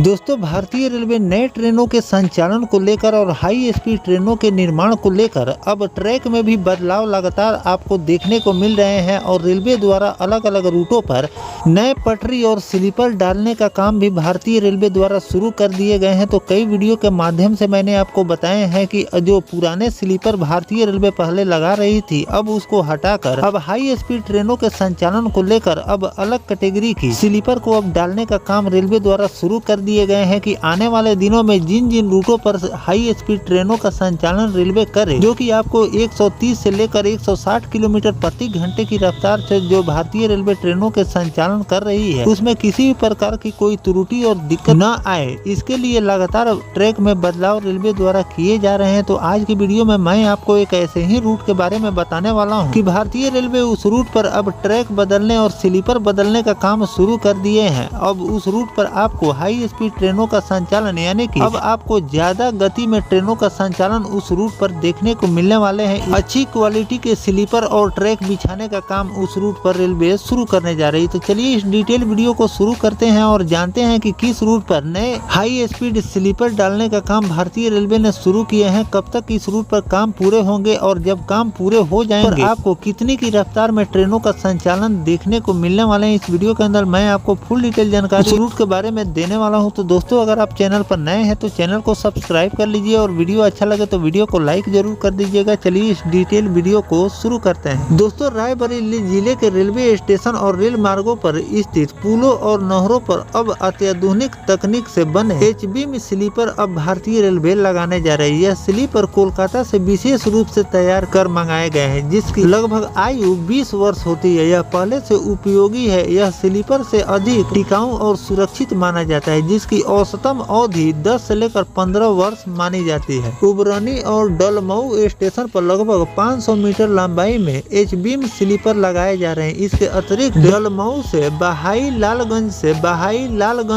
दोस्तों, भारतीय रेलवे नए ट्रेनों के संचालन को लेकर और हाई स्पीड ट्रेनों के निर्माण को लेकर अब ट्रैक में भी बदलाव लगातार आपको देखने को मिल रहे हैं और रेलवे द्वारा अलग अलग रूटों पर नए पटरी और स्लीपर डालने का काम भी भारतीय रेलवे द्वारा शुरू कर दिए गए हैं। तो कई वीडियो के माध्यम से मैंने आपको बताए हैं कि जो पुराने स्लीपर भारतीय रेलवे पहले लगा रही थी, अब उसको हटाकर अब हाई स्पीड ट्रेनों के संचालन को लेकर अब अलग कैटेगरी की स्लीपर को अब डालने का काम रेलवे द्वारा शुरू कर दिए गए हैं कि आने वाले दिनों में जिन जिन रूटों पर हाई स्पीड ट्रेनों का संचालन रेलवे करे, जो कि आपको 130 से लेकर 160 किलोमीटर प्रति घंटे की रफ्तार से जो भारतीय रेलवे ट्रेनों के संचालन कर रही है, उसमें किसी भी प्रकार की कोई त्रुटि और दिक्कत न आए, इसके लिए लगातार ट्रैक में बदलाव रेलवे द्वारा किए जा रहे हैं। तो आज की वीडियो में मैं आपको एक ऐसे ही रूट के बारे में बताने वाला हूँ कि भारतीय रेलवे उस रूट पर अब ट्रैक बदलने और स्लीपर बदलने का काम शुरू कर दिए हैं। अब उस रूट पर आपको हाई स्पीड ट्रेनों का संचालन यानी कि अब आपको ज्यादा गति में ट्रेनों का संचालन उस रूट पर देखने को मिलने वाले हैं। अच्छी क्वालिटी के स्लीपर और ट्रैक बिछाने का काम उस रूट पर रेलवे शुरू करने जा रही है। तो चलिए इस डिटेल वीडियो को शुरू करते हैं और जानते हैं कि किस रूट पर नए हाई स्पीड स्लीपर डालने का काम भारतीय रेलवे ने शुरू किए हैं, कब तक इस रूट पर काम पूरे होंगे और जब काम पूरे हो जाएंगे आपको कितनी की रफ्तार में ट्रेनों का संचालन देखने को मिलने वाले हैं। इस वीडियो के अंदर मैं आपको फुल डिटेल जानकारी इस रूट के बारे में देने वाला हूं। तो दोस्तों, अगर आप चैनल पर नए हैं तो चैनल को सब्सक्राइब कर लीजिए और वीडियो अच्छा लगे तो वीडियो को लाइक जरूर कर दीजिएगा। चलिए इस डिटेल वीडियो को शुरू करते हैं। दोस्तों, रायबरेली जिले के रेलवे स्टेशन और रेल मार्गों पर स्थित पुलों और नहरों पर अब अत्याधुनिक तकनीक से बने एच-बीम स्लीपर अब भारतीय रेलवे लगाने जा रही है। यह स्लीपर कोलकाता से विशेष रूप से तैयार कर मंगाए गए हैं, जिसकी लगभग आयु 20 वर्ष होती है। यह पहले से उपयोगी है। यह स्लीपर से अधिक टिकाऊ और सुरक्षित माना जाता है, जिसकी औसतम अवधि 10 से लेकर 15 वर्ष मानी जाती है। उबरनी और डलमऊ स्टेशन पर लगभग 500 मीटर लंबाई में एच-बीम स्लीपर लगाए जा रहे हैं। इसके अतिरिक्त डलमऊ से बहाई लालगंज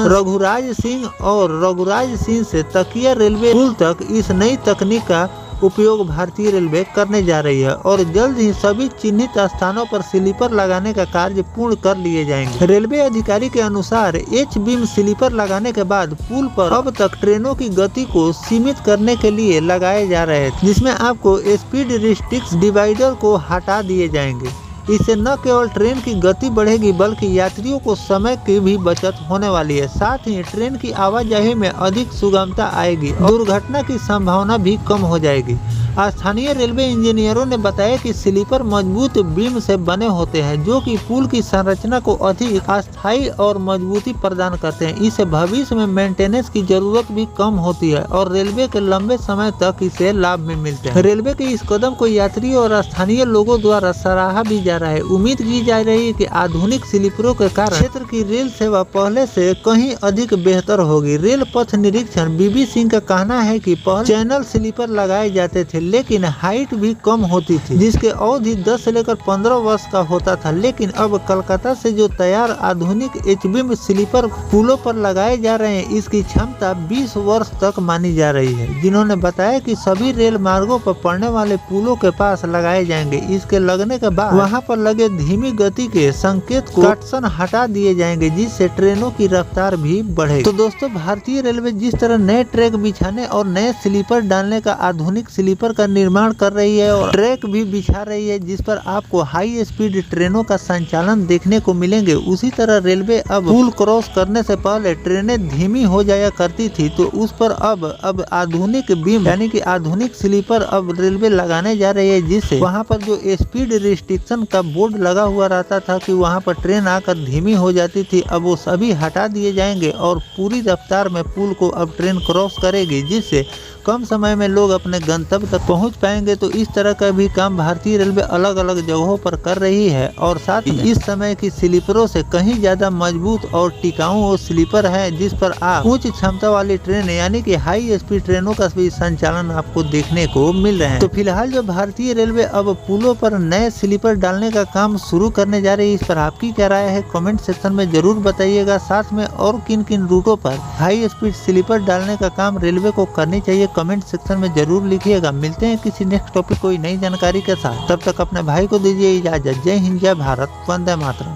रघुराज सिंह और रघुराज सिंह से तकिया रेलवे पुल तक इस नई तकनीक का उपयोग भारतीय रेलवे करने जा रही है और जल्द ही सभी चिन्हित स्थानों पर स्लीपर लगाने का कार्य पूर्ण कर लिए जाएंगे। रेलवे अधिकारी के अनुसार एच-बीम स्लीपर लगाने के बाद पुल पर अब तक ट्रेनों की गति को सीमित करने के लिए लगाए जा रहे थे, जिसमें आपको स्पीड रिस्ट्रिक्शन डिवाइडर को हटा दिए जाएंगे। इससे न केवल ट्रेन की गति बढ़ेगी बल्कि यात्रियों को समय की भी बचत होने वाली है। साथ ही ट्रेन की आवाजाही में अधिक सुगमता आएगी और दुर्घटना की संभावना भी कम हो जाएगी। स्थानीय रेलवे इंजीनियरों ने बताया कि स्लीपर मजबूत बीम से बने होते हैं, जो कि पुल की संरचना को अधिक अस्थायी और मजबूती प्रदान करते हैं। इससे भविष्य में मेंटेनेंस की जरूरत भी कम होती है और रेलवे के लंबे समय तक इसे लाभ भी मिलते हैं। रेलवे के इस कदम को यात्री और स्थानीय लोगों द्वारा सराहा भी जा रहा है। उम्मीद की जा रही है कि आधुनिक स्लीपरों के कारण क्षेत्र की रेल सेवा पहले से कहीं अधिक बेहतर होगी। रेल पथ निरीक्षण बीबी सिंह का कहना है कि पहले चैनल स्लीपर लगाए जाते थे, लेकिन हाइट भी कम होती थी, जिसके अवधि 10 से लेकर 15 वर्ष का होता था। लेकिन अब कलकत्ता से जो तैयार आधुनिक एच-बीम स्लीपर पुलों पर लगाए जा रहे हैं, इसकी क्षमता 20 वर्ष तक मानी जा रही है। जिन्होंने बताया कि सभी रेल मार्गों पर पड़ने वाले पुलों के पास लगाए जाएंगे। इसके लगने के बाद वहां पर लगे धीमी गति के संकेत को कटसन हटा दिए जाएंगे, जिससे ट्रेनों की रफ्तार भी बढ़ेगी। तो दोस्तों, भारतीय रेलवे जिस तरह नए ट्रैक बिछाने और नए स्लीपर डालने का आधुनिक स्लीपर का निर्माण कर रही है और ट्रैक भी बिछा रही है, जिस पर आपको हाई स्पीड ट्रेनों का संचालन देखने को मिलेंगे, उसी तरह रेलवे अब पुल क्रॉस करने से पहले ट्रेनें धीमी हो जाया करती थी, तो उस पर अब आधुनिक बीम यानी कि आधुनिक स्लीपर अब रेलवे लगाने जा रही है, जिससे वहां पर जो स्पीड रिस्ट्रिक्शन का बोर्ड लगा हुआ रहता था कि वहां पर ट्रेन आकर धीमी हो जाती थी, अब वो सभी हटा दिए जाएंगे और पूरी रफ्तार में पुल को अब ट्रेन क्रॉस करेगी, जिससे कम समय में लोग अपने गंतव्य तक पहुंच पाएंगे। तो इस तरह का भी काम भारतीय रेलवे अलग अलग जगहों पर कर रही है और साथ ही इस समय की स्लीपरों से कहीं ज्यादा मजबूत और टिकाऊ वो स्लीपर है, जिस पर आप उच्च क्षमता वाली ट्रेन यानी कि हाई स्पीड ट्रेनों का भी संचालन आपको देखने को मिल रहे हैं। तो फिलहाल जो भारतीय रेलवे अब पुलों पर नए स्लीपर डालने का काम शुरू करने जा रही है, इस पर आपकी क्या राय है कमेंट सेक्शन में जरूर बताइएगा। साथ में और किन किन रूटों पर हाई स्पीड स्लीपर डालने का काम रेलवे को करनी चाहिए कमेंट सेक्शन में जरूर लिखिएगा। मिलते हैं किसी नेक्स्ट टॉपिक कोई नई जानकारी के साथ, तब तक अपने भाई को दीजिए इजाजत। जय हिंद, जय भारत, वंदे मातरम।